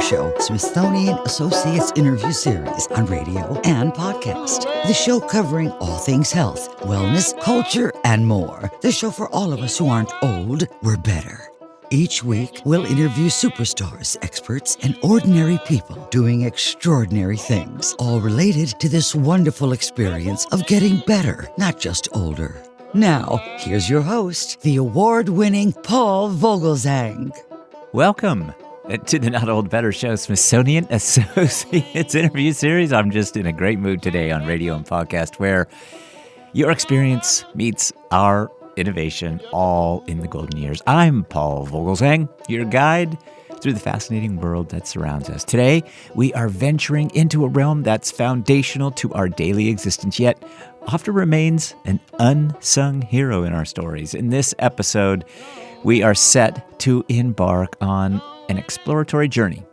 Show, Smithsonian Associates Interview Series on radio and podcast. The show covering all things health, wellness, culture, and more. The show for all of us who aren't old, we're better. Each week, we'll interview superstars, experts, and ordinary people doing extraordinary things, all related to this wonderful experience of getting better, not just older. Now, here's your host, the award-winning Paul Vogelzang. Welcome to the Not Old Better Show, Smithsonian Associates Interview Series. I'm just in a great mood today on radio and podcast where your experience meets our innovation, all in the golden years. I'm Paul Vogelzang, your guide through the fascinating world that surrounds us. Today, we are venturing into a realm that's foundational to our daily existence, yet often remains an unsung hero in our stories. In this episode, we are set to embark on an exploratory journey.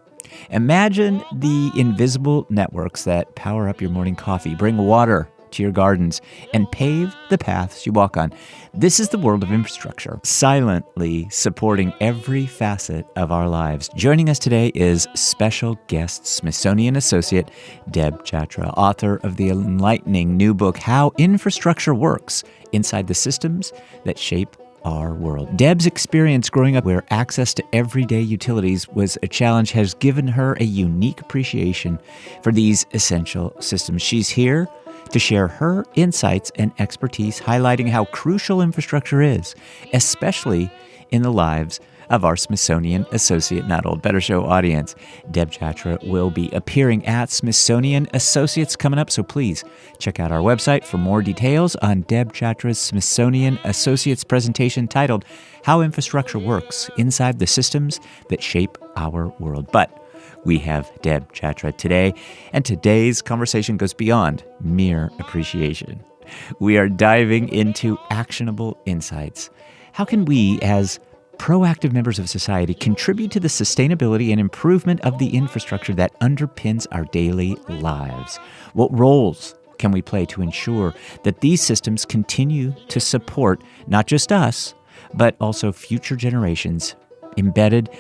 Imagine the invisible networks that power up your morning coffee, bring water to your gardens, and pave the paths you walk on. This is the world of infrastructure, silently supporting every facet of our lives. Joining us today is special guest Smithsonian Associate Deb Chachra, author of the enlightening new book, How Infrastructure Works Inside the Systems That Shape Our World. Deb's experience growing up where access to everyday utilities was a challenge has given her a unique appreciation for these essential systems. She's here to share her insights and expertise, highlighting how crucial infrastructure is, especially in the lives of our Smithsonian Associate Not Old Better Show audience. Deb Chachra will be appearing at Smithsonian Associates coming up, so please check out our website for more details on Deb Chatra's Smithsonian Associates presentation titled How Infrastructure Works Inside the Systems That Shape Our World. But we have Deb Chachra today, and today's conversation goes beyond mere appreciation. We are diving into actionable insights. How can we, as proactive members of society, contribute to the sustainability and improvement of the infrastructure that underpins our daily lives? What roles can we play to ensure that these systems continue to support not just us, but also future generations, embedded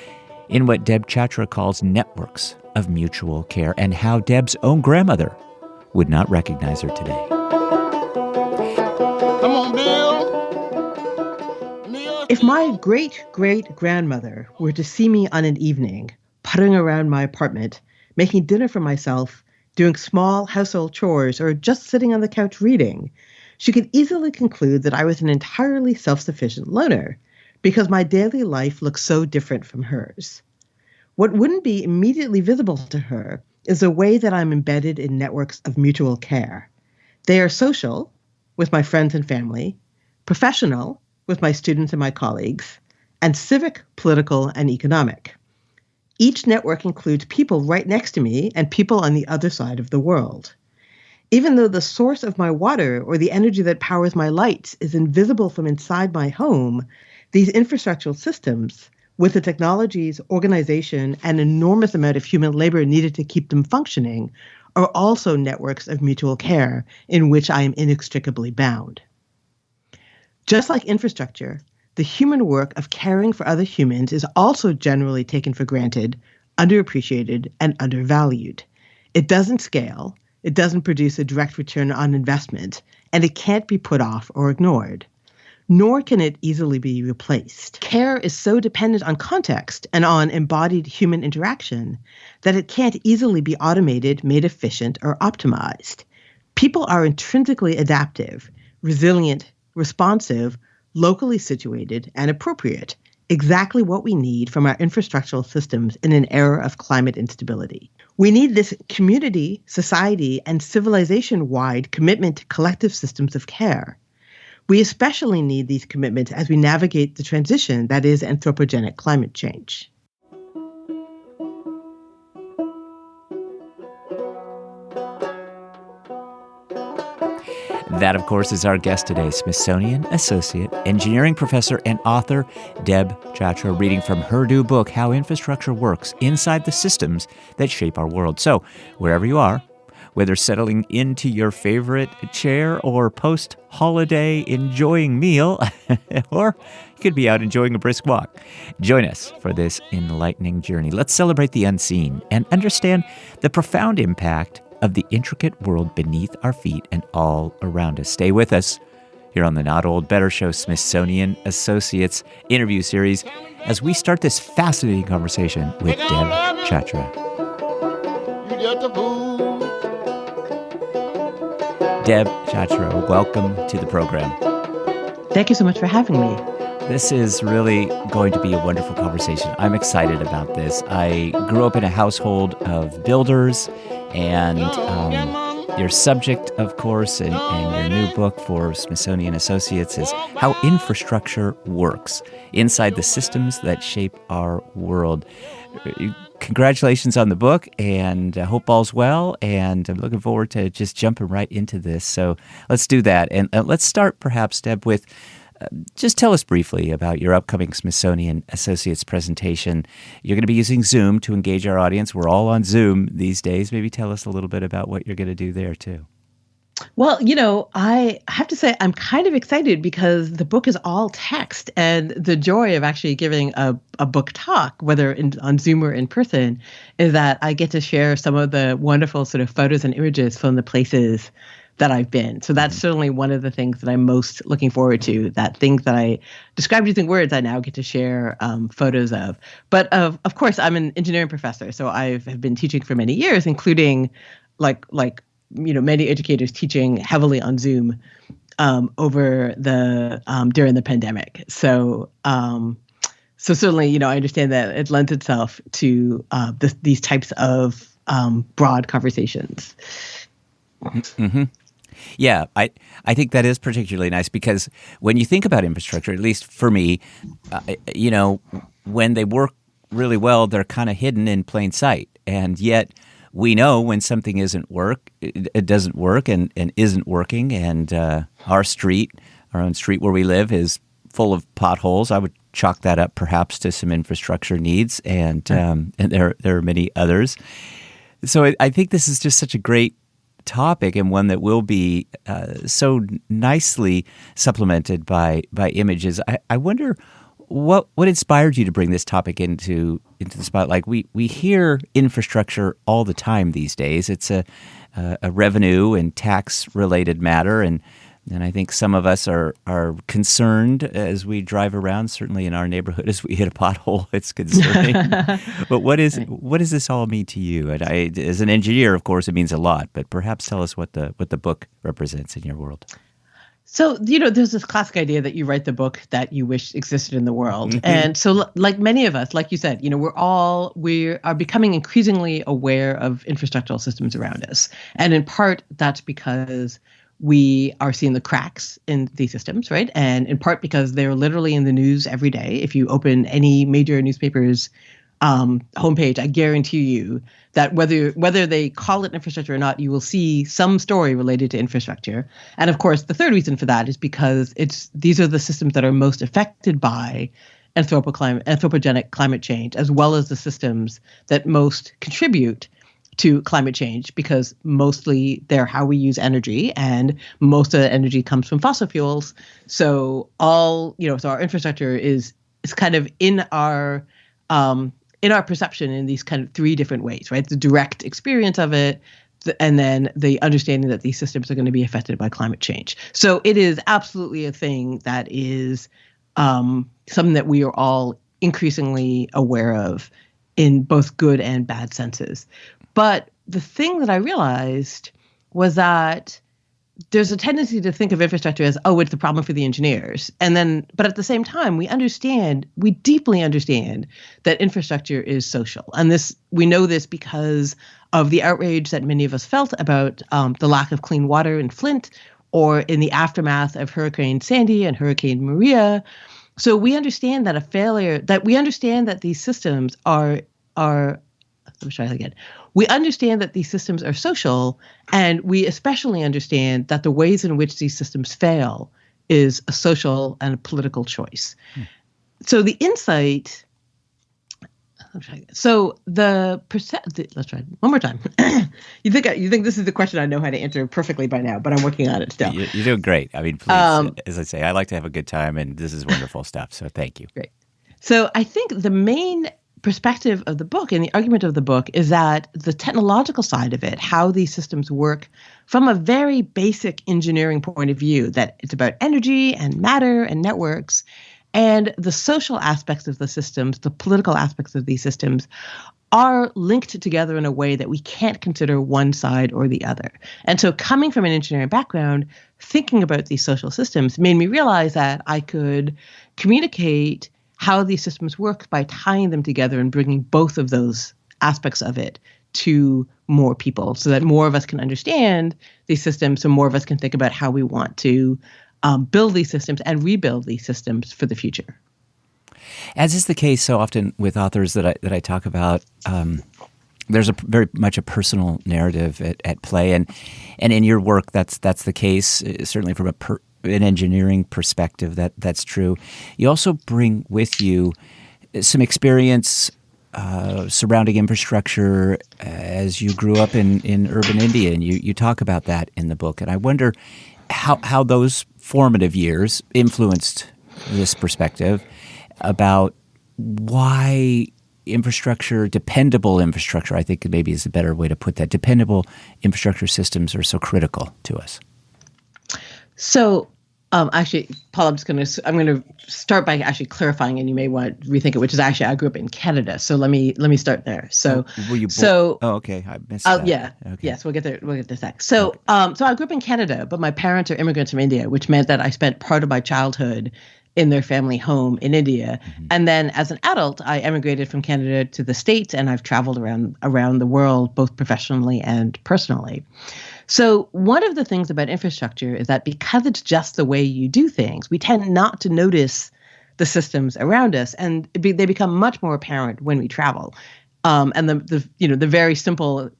in what Deb Chachra calls networks of mutual care, and how Deb's own grandmother would not recognize her today. Come on, Bill. If my great-great-grandmother were to see me on an evening, puttering around my apartment, making dinner for myself, doing small household chores, or just sitting on the couch reading, she could easily conclude that I was an entirely self-sufficient loner, because my daily life looks so different from hers. What wouldn't be immediately visible to her is the way that I'm embedded in networks of mutual care. They are social, with my friends and family, professional, with my students and my colleagues, and civic, political, and economic. Each network includes people right next to me and people on the other side of the world. Even though the source of my water or the energy that powers my lights is invisible from inside my home, these infrastructural systems, with the technologies, organization, and enormous amount of human labor needed to keep them functioning, are also networks of mutual care in which I am inextricably bound. Just like infrastructure, the human work of caring for other humans is also generally taken for granted, underappreciated, and undervalued. It doesn't scale, it doesn't produce a direct return on investment, and it can't be put off or ignored. Nor can it easily be replaced. Care is so dependent on context and on embodied human interaction that it can't easily be automated, made efficient, or optimized. People are intrinsically adaptive, resilient, responsive, locally situated, and appropriate, exactly what we need from our infrastructural systems in an era of climate instability. We need this community, society, and civilization-wide commitment to collective systems of care. We especially need these commitments as we navigate the transition that is anthropogenic climate change. That, of course, is our guest today, Smithsonian Associate, Engineering Professor, and author Deb Chachra, reading from her new book, How Infrastructure Works Inside the Systems That Shape Our World. So, wherever you are, whether settling into your favorite chair or post-holiday enjoying meal, or you could be out enjoying a brisk walk. Join us for this enlightening journey. Let's celebrate the unseen and understand the profound impact of the intricate world beneath our feet and all around us. Stay with us here on the Not Old Better Show Smithsonian Associates Interview Series as we start this fascinating conversation with Deb Chachra. Deb Chachra, welcome to the program. Thank you so much for having me. This is really going to be a wonderful conversation. I'm excited about this. I grew up in a household of builders, and your subject, of course, and your new book for Smithsonian Associates is how infrastructure works inside the systems that shape our world. Congratulations on the book, and I hope all's well, and I'm looking forward to just jumping right into this. So let's do that. And let's start, perhaps, Deb, with just tell us briefly about your upcoming Smithsonian Associates presentation. You're going to be using Zoom to engage our audience. We're all on Zoom these days. Maybe tell us a little bit about what you're going to do there, too. Well, I have to say I'm kind of excited because the book is all text, and the joy of actually giving a book talk, whether on Zoom or in person, is that I get to share some of the wonderful sort of photos and images from the places that I've been. So that's certainly one of the things that I'm most looking forward to, that things that I described using words, I now get to share photos of. But of course, I'm an engineering professor, so have been teaching for many years, including many educators teaching heavily on Zoom during the pandemic. So certainly, I understand that it lends itself to these types of broad conversations. Mm-hmm. Yeah, I think that is particularly nice because when you think about infrastructure, at least for me, when they work really well, they're kind of hidden in plain sight. And yet we know when something doesn't work and isn't working. And our own street where we live is full of potholes. I would chalk that up perhaps to some infrastructure needs, and there are many others. So I think this is just such a great topic, and one that will be so nicely supplemented by images. I wonder what inspired you to bring this topic into the spotlight. We hear infrastructure all the time these days. It's a revenue and tax related matter, and I think some of us are concerned as we drive around. Certainly in our neighborhood, as we hit a pothole, it's concerning. But what does this all mean to you? And as an engineer, of course, it means a lot. But perhaps tell us what the book represents in your world. So, there's this classic idea that you write the book that you wish existed in the world. Mm-hmm. And so like many of us, like you said, we are becoming increasingly aware of infrastructural systems around us. And in part, that's because we are seeing the cracks in these systems, right? And in part because they're literally in the news every day. If you open any major newspaper's homepage, I guarantee you that whether they call it infrastructure or not, you will see some story related to infrastructure. And of course, the third reason for that is because these are the systems that are most affected by anthropogenic climate change, as well as the systems that most contribute to climate change, because mostly they're how we use energy, and most of the energy comes from fossil fuels. So so our infrastructure is kind of in our perception in these kind of three different ways, right? The direct experience of it, and then the understanding that these systems are going to be affected by climate change. So it is absolutely a thing that is something that we are all increasingly aware of in both good and bad senses. But the thing that I realized was that there's a tendency to think of infrastructure as, it's the problem for the engineers. But at the same time, we deeply understand that infrastructure is social. And we know this because of the outrage that many of us felt about the lack of clean water in Flint, or in the aftermath of Hurricane Sandy and Hurricane Maria. So we understand that these systems are let me try that again. We understand that these systems are social, and we especially understand that the ways in which these systems fail is a social and a political choice. So the insight So let's try it one more time. You think this is the question I know how to answer perfectly by now, but I'm working on it still. You're doing great. I mean, please, as I say, I like to have a good time, and this is wonderful stuff. So thank you. Great. So I think the main perspective of the book and the argument of the book is that the technological side of it, how these systems work from a very basic engineering point of view, that it's about energy and matter and networks, and the social aspects of the systems, the political aspects of these systems, are linked together in a way that we can't consider one side or the other. And so coming from an engineering background, thinking about these social systems made me realize that I could communicate how these systems work by tying them together and bringing both of those aspects of it to more people so that more of us can understand these systems, so more of us can think about how we want to build these systems and rebuild these systems for the future. As is the case so often with authors that I talk about, there's very much a personal narrative at play, and in your work that's the case. Certainly from an engineering perspective, that's true. You also bring with you some experience surrounding infrastructure as you grew up in urban India, and you talk about that in the book. And I wonder how those formative years influenced this perspective about why infrastructure, dependable infrastructure, I think maybe is a better way to put that, dependable infrastructure systems are so critical to us. So, actually, Paul, I'm going to start by actually clarifying, and you may want to rethink it, which is actually I grew up in Canada. So let me start there. So, okay, I missed that. Yeah, okay. Yes, we'll get there. We'll get to that. So, so I grew up in Canada, but my parents are immigrants from India, which meant that I spent part of my childhood in their family home in India. Mm-hmm. And then as an adult, I emigrated from Canada to the States, and I've traveled around the world, both professionally and personally. So one of the things about infrastructure is that because it's just the way you do things, we tend not to notice the systems around us, and they become much more apparent when we travel. And the very simple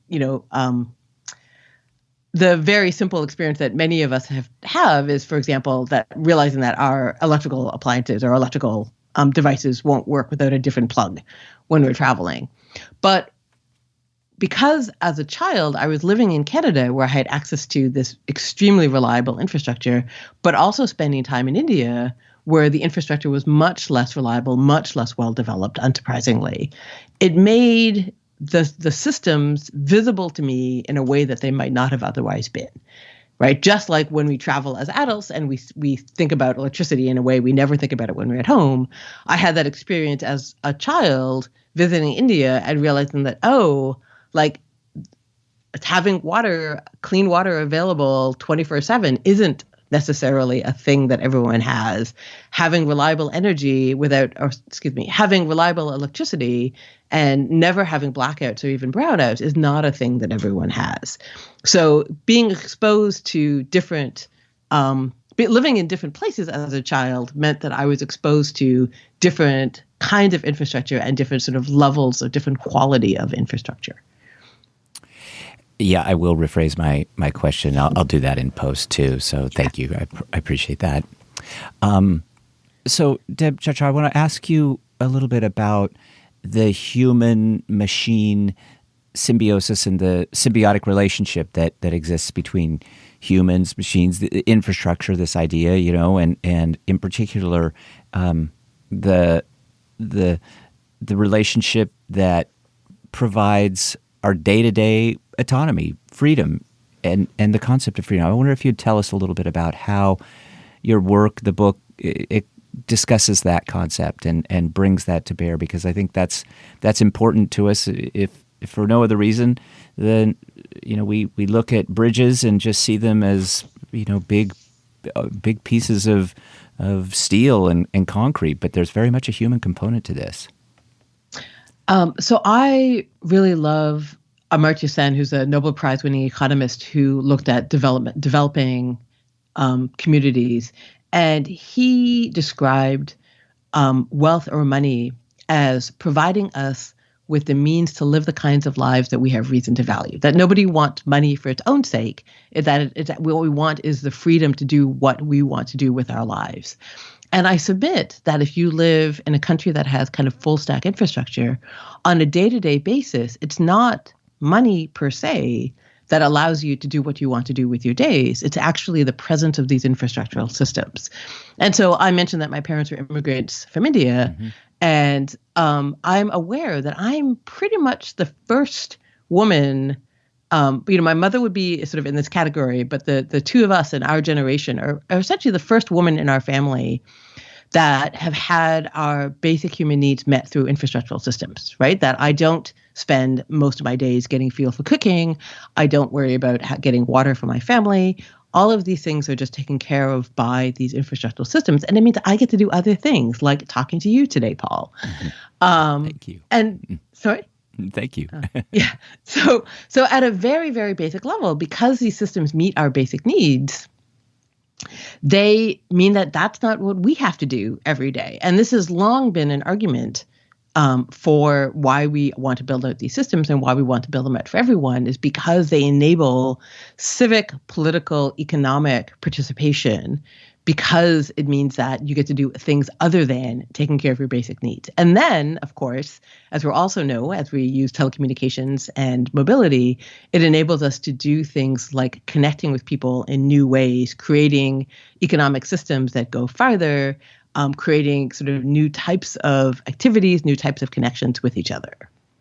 the very simple experience that many of us have is, for example, that realizing that our electrical appliances or electrical devices won't work without a different plug when we're traveling. But because as a child, I was living in Canada where I had access to this extremely reliable infrastructure, but also spending time in India where the infrastructure was much less reliable, much less well-developed, unsurprisingly, it made the systems visible to me in a way that they might not have otherwise been, right? Just like when we travel as adults and we think about electricity in a way we never think about it when we're at home, I had that experience as a child visiting India and realizing that, having clean water available 24/7 isn't necessarily a thing that everyone has. Having reliable having reliable electricity and never having blackouts or even brownouts is not a thing that everyone has. So being exposed to living in different places as a child meant that I was exposed to different kinds of infrastructure and different sort of levels of different quality of infrastructure. Yeah, I will rephrase my question. I'll do that in post too. So thank you. I appreciate that. So Deb Chachra, I want to ask you a little bit about the human-machine symbiosis and the symbiotic relationship that exists between humans, machines, the infrastructure, this idea, and in particular, the relationship that provides our day-to-day autonomy, freedom, and the concept of freedom. I wonder if you'd tell us a little bit about how your work, the book, it discusses that concept and brings that to bear, because I think that's important to us. If for no other reason, then we look at bridges and just see them as big pieces of steel and concrete, but there's very much a human component to this. So I really love Amartya Sen, who's a Nobel Prize-winning economist who looked at developing communities, and he described wealth or money as providing us with the means to live the kinds of lives that we have reason to value. That nobody wants money for its own sake. What we want is the freedom to do what we want to do with our lives. And I submit that if you live in a country that has kind of full stack infrastructure on a day-to-day basis, it's not money per se that allows you to do what you want to do with your days. It's actually the presence of these infrastructural systems. And so I mentioned that my parents were immigrants from India, and I'm aware that I'm pretty much the first woman. My mother would be sort of in this category, but the two of us in our generation are essentially the first woman in our family that have had our basic human needs met through infrastructural systems, right? That I don't spend most of my days getting fuel for cooking. I don't worry about getting water for my family. All of these things are just taken care of by these infrastructural systems. And it means I get to do other things like talking to you today, Paul. Thank you. And sorry? Thank you. Yeah. So at a very, very basic level, because these systems meet our basic needs, they mean that that's not what we have to do every day. And this has long been an argument for why we want to build out these systems and why we want to build them out for everyone, is because they enable civic, political, economic participation, because it means that you get to do things other than taking care of your basic needs. And then, of course, as we also know, as we use telecommunications and mobility, it enables us to do things like connecting with people in new ways, creating economic systems that go farther, creating sort of new types of activities, new types of connections with each other.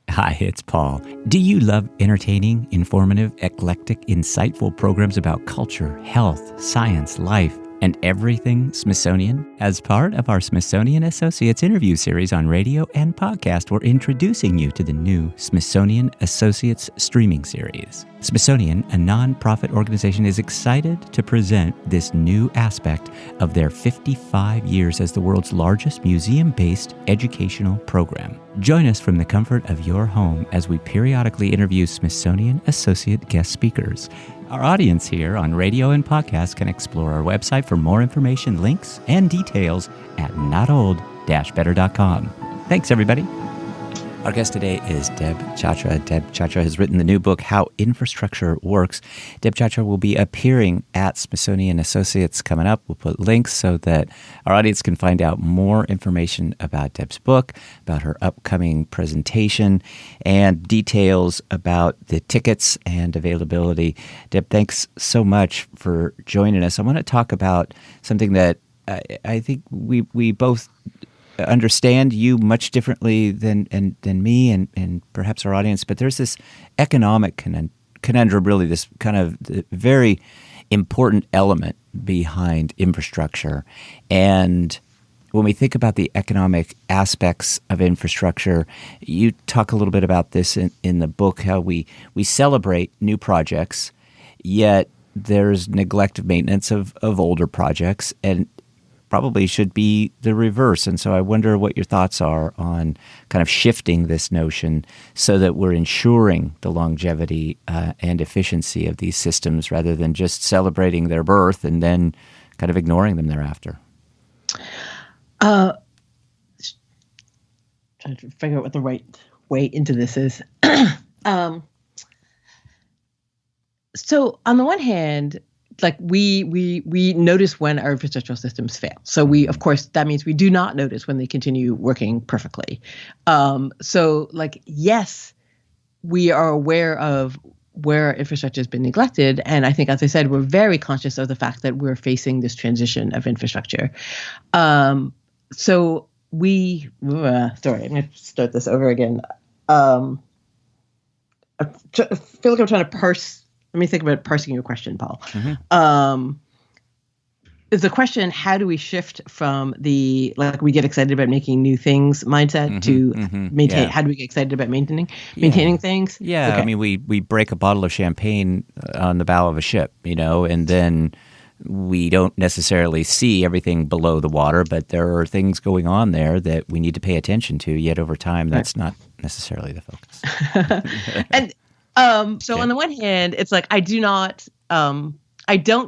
Hi, it's Paul. Do you love entertaining, informative, eclectic, insightful programs about culture, health, science, life, and everything Smithsonian? As part of our Smithsonian Associates Interview Series on radio and podcast, we're introducing you to the new Smithsonian Associates streaming series. Smithsonian, a nonprofit organization, is excited to present this new aspect of their 55 years as the world's largest museum-based educational program. Join us from the comfort of your home as we periodically interview Smithsonian Associate guest speakers. Our audience here on radio and podcast can explore our website for more information, links, and details at notold-better.com. Thanks, everybody. Our guest today is Deb Chachra. Deb Chachra has written the new book, How Infrastructure Works. Deb Chachra will be appearing at Smithsonian Associates coming up. We'll put links so that our audience can find out more information about Deb's book, about her upcoming presentation, and details about the tickets and availability. Deb, thanks so much for joining us. I want to talk about something that I think we both understand you much differently than me and perhaps our audience, but there's this economic conundrum, really, this kind of very important element behind infrastructure. And when we think about the economic aspects of infrastructure, you talk a little bit about this in the book, how we celebrate new projects, yet there's neglect of maintenance of older projects, and probably should be the reverse. And so I wonder what your thoughts are on kind of shifting this notion so that we're ensuring the longevity and efficiency of these systems rather than just celebrating their birth and then kind of ignoring them thereafter. Trying to figure out what the right way into this is. So on the one hand, like we notice when our infrastructural systems fail. So we, of course, that means we do not notice when they continue working perfectly. So like, yes, we are aware of where our infrastructure has been neglected. And I think, as I said, we're very conscious of the fact that we're facing this transition of infrastructure. So we, sorry, I'm going to start this over again. I feel like I'm trying to parse. Let me think about parsing your question, Paul. Mm-hmm. Is the question, how do we shift from the, like, we get excited about making new things mindset to maintain, how do we get excited about maintaining things? Yeah, okay. I mean, we break a bottle of champagne on the bow of a ship, and then we don't necessarily see everything below the water, but there are things going on there that we need to pay attention to, yet over time, that's not necessarily the focus. And so on the one hand, it's like, I don't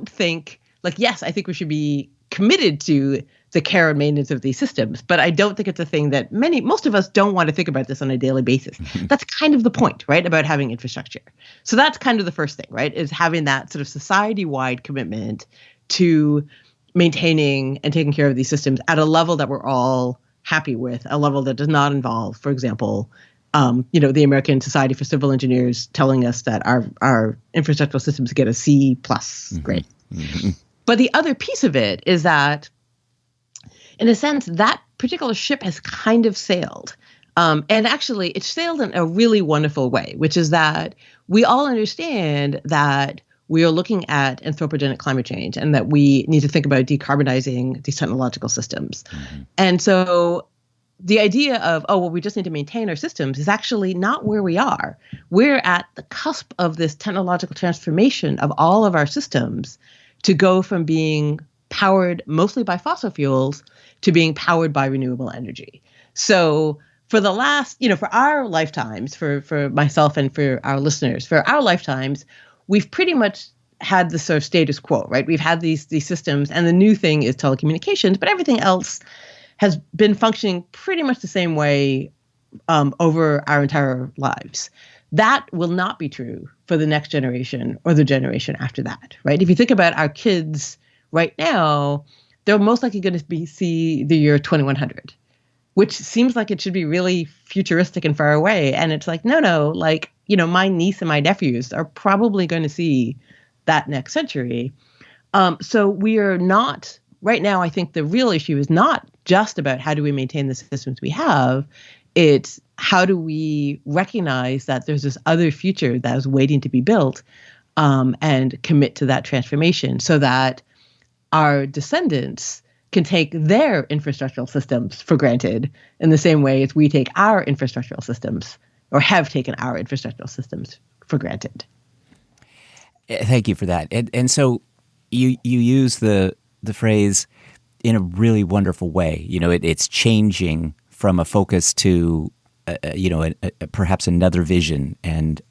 think, like, yes, I think we should be committed to the care and maintenance of these systems, but I don't think it's a thing that most of us don't want to think about this on a daily basis. That's kind of the point, right, about having infrastructure. So that's kind of the first thing, right, is having that sort of society-wide commitment to maintaining and taking care of these systems at a level that we're all happy with, a level that does not involve, for example, the American Society for Civil Engineers telling us that our infrastructural systems get a C plus grade. Mm-hmm. But the other piece of it is that, in a sense, that particular ship has kind of sailed. And actually, it's sailed in a really wonderful way, which is that we all understand that we are looking at anthropogenic climate change and that we need to think about decarbonizing these technological systems. Mm-hmm. And so the idea of, we just need to maintain our systems is actually not where we are. We're at the cusp of this technological transformation of all of our systems to go from being powered mostly by fossil fuels to being powered by renewable energy. So for the last, for our lifetimes, for myself and for our listeners, for our lifetimes, we've pretty much had the sort of status quo, right? We've had these systems, and the new thing is telecommunications, but everything else has been functioning pretty much the same way over our entire lives. That will not be true for the next generation or the generation after that, right? If you think about our kids right now, they're most likely going to see the year 2100, which seems like it should be really futuristic and far away. And it's like, no, my niece and my nephews are probably going to see that next century. So we are not, right now, I think the real issue is not just about how do we maintain the systems we have. It's how do we recognize that there's this other future that is waiting to be built, and commit to that transformation so that our descendants can take their infrastructural systems for granted in the same way as we take our infrastructural systems, or have taken our infrastructural systems for granted. Thank you for that. And so you use the phrase in a really wonderful way. It's changing from a focus to perhaps another vision, and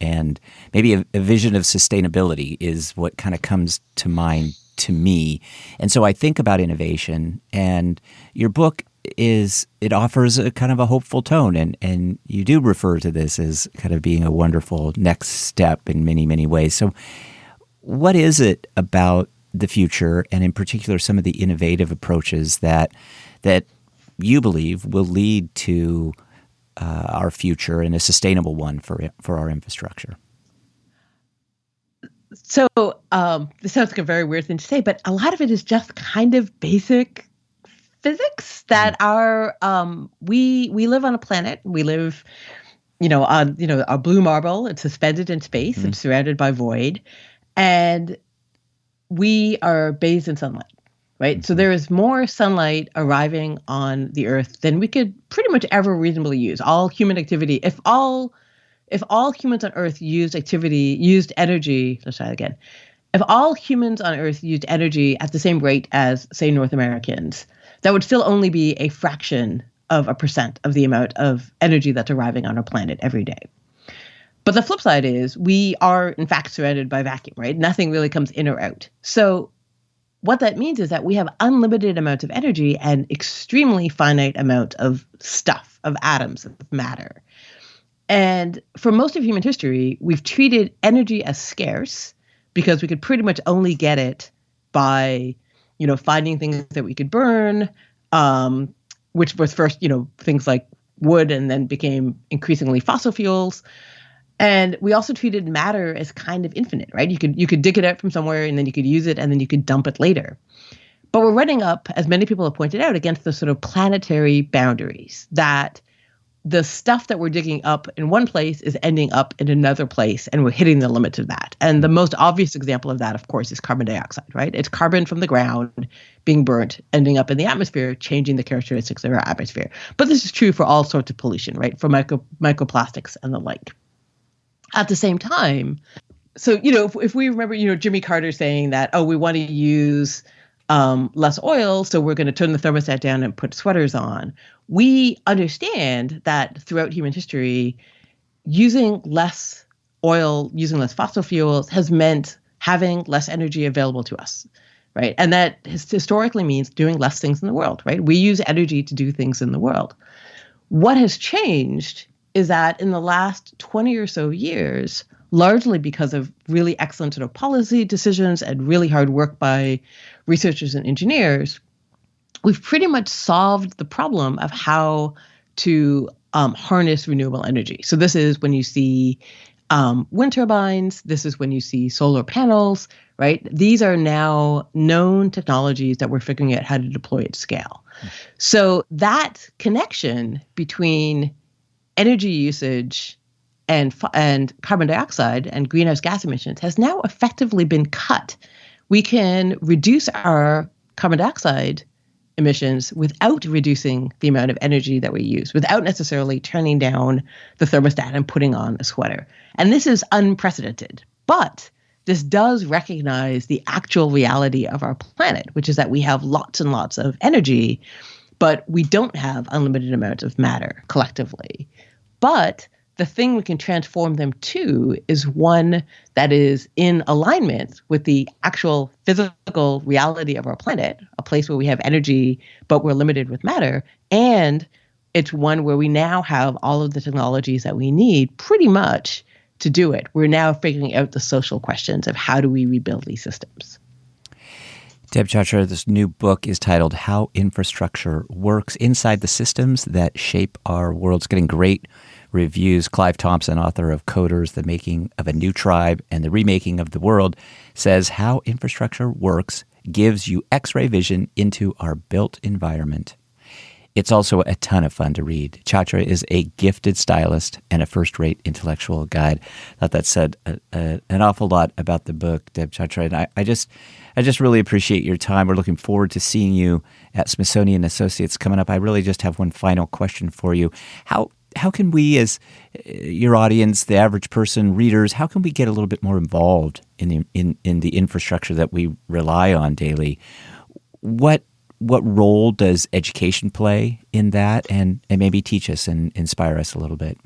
maybe a vision of sustainability is what kind of comes to mind to me. And so I think about innovation, and your book it offers a kind of a hopeful tone, and you do refer to this as kind of being a wonderful next step in many, many ways. So what is it about the future, and in particular some of the innovative approaches that you believe will lead to our future, and a sustainable one for our infrastructure? So this sounds like a very weird thing to say, but a lot of it is just kind of basic physics that we live on a planet. We live, on a blue marble. It's suspended in space. Mm-hmm. It's surrounded by void, and we are bathed in sunlight. Right. Mm-hmm. So there is more sunlight arriving on the Earth than we could pretty much ever reasonably use. All human activity, if all humans on Earth used energy, let's try it again. If all humans on Earth used energy at the same rate as, say, North Americans, that would still only be a fraction of a percent of the amount of energy that's arriving on our planet every day. But the flip side is we are, in fact, surrounded by vacuum, right? Nothing really comes in or out. So what that means is that we have unlimited amounts of energy and extremely finite amount of stuff, of atoms, of matter. And for most of human history, we've treated energy as scarce because we could pretty much only get it by, finding things that we could burn, which was first, things like wood, and then became increasingly fossil fuels. And we also treated matter as kind of infinite, right? You could dig it out from somewhere, and then you could use it, and then you could dump it later. But we're running up, as many people have pointed out, against the sort of planetary boundaries, that the stuff that we're digging up in one place is ending up in another place, and we're hitting the limits of that. And the most obvious example of that, of course, is carbon dioxide, right? It's carbon from the ground being burnt, ending up in the atmosphere, changing the characteristics of our atmosphere. But this is true for all sorts of pollution, right? For microplastics and the like. At the same time, so, if we remember, Jimmy Carter saying that, we want to use less oil, so we're going to turn the thermostat down and put sweaters on. We understand that throughout human history, using less oil, using less fossil fuels has meant having less energy available to us, right? And that historically means doing less things in the world, right? We use energy to do things in the world. What has changed is that in the last 20 or so years, largely because of really excellent sort of policy decisions and really hard work by researchers and engineers, we've pretty much solved the problem of how to harness renewable energy. So this is when you see wind turbines. This is when you see solar panels, right? These are now known technologies that we're figuring out how to deploy at scale. So that connection between energy usage and carbon dioxide and greenhouse gas emissions has now effectively been cut. We can reduce our carbon dioxide emissions without reducing the amount of energy that we use, without necessarily turning down the thermostat and putting on a sweater. And this is unprecedented. But this does recognize the actual reality of our planet, which is that we have lots and lots of energy, but we don't have unlimited amounts of matter collectively. But the thing we can transform them to is one that is in alignment with the actual physical reality of our planet, a place where we have energy, but we're limited with matter. And it's one where we now have all of the technologies that we need pretty much to do it. We're now figuring out the social questions of how do we rebuild these systems. Deb Chachra, this new book is titled How Infrastructure Works Inside the Systems That Shape Our World. It's getting great reviews. Clive Thompson, author of Coders, The Making of a New Tribe and the Remaking of the World, says how infrastructure works gives you X-ray vision into our built environment. It's also a ton of fun to read. Chachra is a gifted stylist and a first-rate intellectual guide. I thought that said an awful lot about the book, Deb Chachra. And I just really appreciate your time. We're looking forward to seeing you at Smithsonian Associates coming up. I really just have one final question for you. How can we, as your audience, the average person, readers, how can we get a little bit more involved in the infrastructure that we rely on daily? What role does education play in that, and maybe teach us and inspire us a little bit?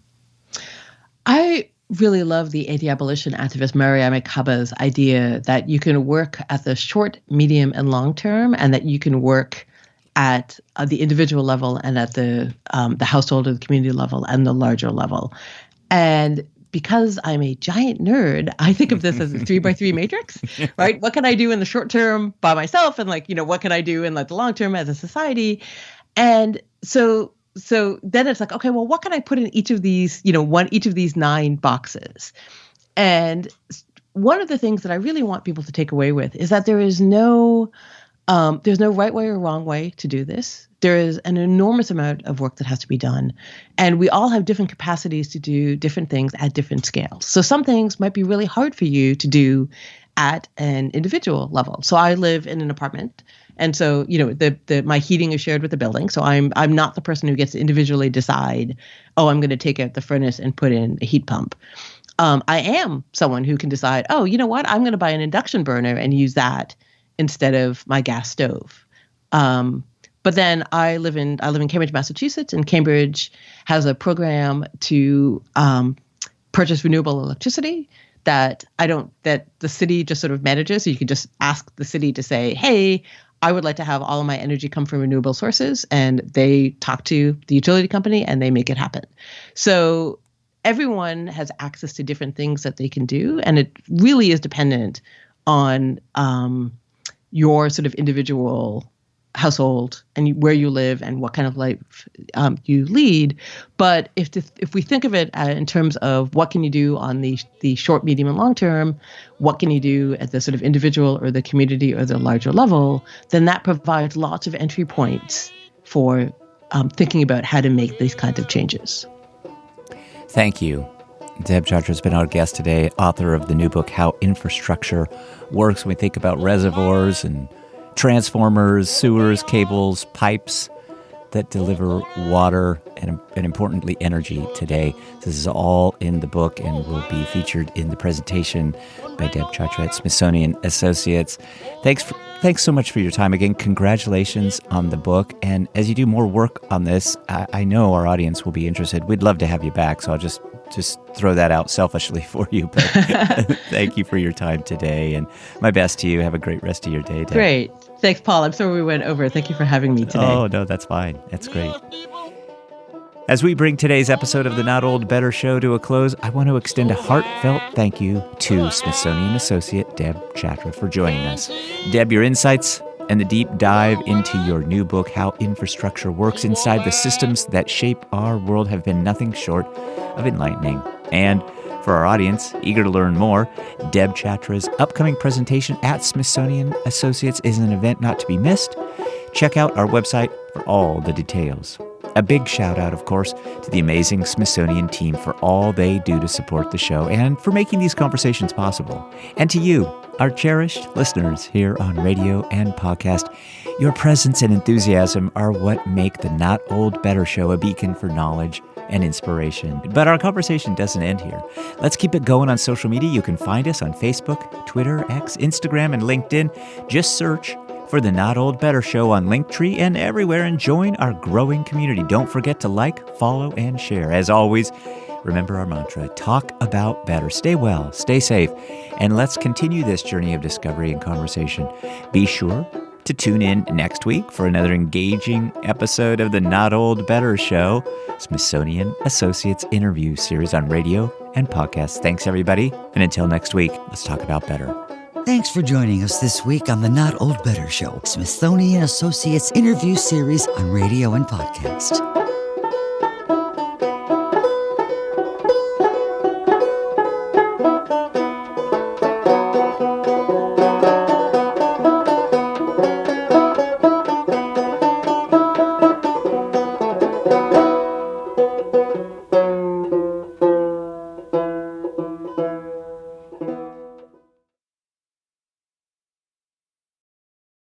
I really love the anti-abolition activist Mariame Kaba's idea that you can work at the short, medium, and long term, and that you can work at the individual level and at the household or the community level and the larger level. And because I'm a giant nerd, I think of this as a 3x3 matrix, right? What can I do in the short term by myself? And what can I do in the long term as a society? And so then it's like, okay, well, what can I put in each of these, each of these 9 boxes? And one of the things that I really want people to take away with is that there's no right way or wrong way to do this. There is an enormous amount of work that has to be done. And we all have different capacities to do different things at different scales. So some things might be really hard for you to do at an individual level. So I live in an apartment. And so, my heating is shared with the building. So I'm not the person who gets to individually decide, I'm going to take out the furnace and put in a heat pump. I am someone who can decide, you know what, I'm going to buy an induction burner and use that instead of my gas stove. But then I live in Cambridge, Massachusetts, and Cambridge has a program to purchase renewable electricity that the city just sort of manages. So you can just ask the city to say, hey, I would like to have all of my energy come from renewable sources, and they talk to the utility company and they make it happen. So everyone has access to different things that they can do, and it really is dependent on your sort of individual household and where you live and what kind of life you lead. But if we think of it in terms of what can you do on the short, medium, and long term, what can you do at the sort of individual or the community or the larger level, then that provides lots of entry points for thinking about how to make these kinds of changes. Thank you. Deb Chachra has been our guest today, author of the new book, How Infrastructure Works. When we think about reservoirs and transformers, sewers, cables, pipes that deliver water and importantly, energy today. This is all in the book and will be featured in the presentation by Deb Chachra at Smithsonian Associates. Thanks so much for your time. Again, congratulations on the book. And as you do more work on this, I know our audience will be interested. We'd love to have you back. So I'll just throw that out selfishly for you. But thank you for your time today. And my best to you. Have a great rest of your day, Deb. Great. Thanks, Paul. I'm sorry we went over. Thank you for having me today. Oh, no, that's fine. That's great. As we bring today's episode of the Not Old Better Show to a close, I want to extend a heartfelt thank you to Smithsonian Associate Deb Chachra for joining us. Deb, your insights and the deep dive into your new book, How Infrastructure Works Inside the Systems That Shape Our World, have been nothing short of enlightening. And for our audience, eager to learn more, Deb Chatra's upcoming presentation at Smithsonian Associates is an event not to be missed. Check out our website for all the details. A big shout out, of course, to the amazing Smithsonian team for all they do to support the show and for making these conversations possible. And to you, our cherished listeners here on radio and podcast, your presence and enthusiasm are what make the Not Old Better Show a beacon for knowledge and inspiration. But our conversation doesn't end here. Let's keep it going on social media. You can find us on Facebook, Twitter, X, Instagram, and LinkedIn. Just search for the Not Old Better Show on Linktree and everywhere, and join our growing community. Don't forget to like, follow, and share. As always, remember our mantra: talk about better. Stay well, stay safe, and let's continue this journey of discovery and conversation. Be sure to tune in next week for another engaging episode of the Not Old Better Show, Smithsonian Associates Interview Series on radio and podcast. Thanks, everybody, and until next week, let's talk about better. Thanks for joining us this week on the Not Old Better Show, Smithsonian Associates Interview Series on radio and podcast.